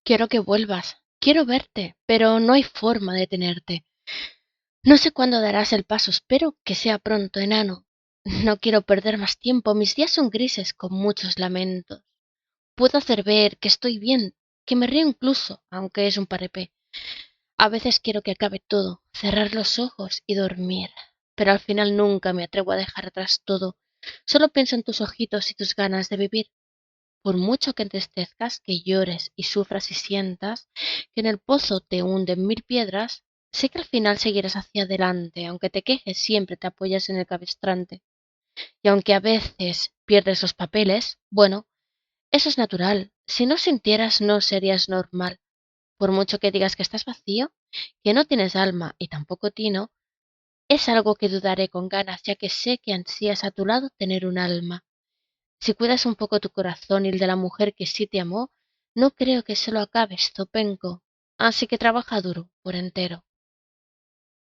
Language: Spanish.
Quiero que vuelvas, quiero verte, pero no hay forma de tenerte. No sé cuándo darás el paso, espero que sea pronto, enano. No quiero perder más tiempo, mis días son grises con muchos lamentos. Puedo hacer ver que estoy bien, que me río incluso, aunque es un paripé. A veces quiero que acabe todo, cerrar los ojos y dormir, pero al final nunca me atrevo a dejar atrás todo. Solo pienso en tus ojitos y tus ganas de vivir. Por mucho que entristezcas, que llores y sufras y sientas que en el pozo te hunden mil piedras, sé que al final seguirás hacia adelante, aunque te quejes siempre te apoyas en el cabestrante. Y aunque a veces pierdes los papeles, bueno, eso es natural. Si no sintieras no serías normal. Por mucho que digas que estás vacío, que no tienes alma y tampoco tino, es algo que dudaré con ganas, ya que sé que ansías a tu lado tener un alma. Si cuidas un poco tu corazón y el de la mujer que sí te amó, no creo que se lo acabes, zopenco. Así que trabaja duro, por entero.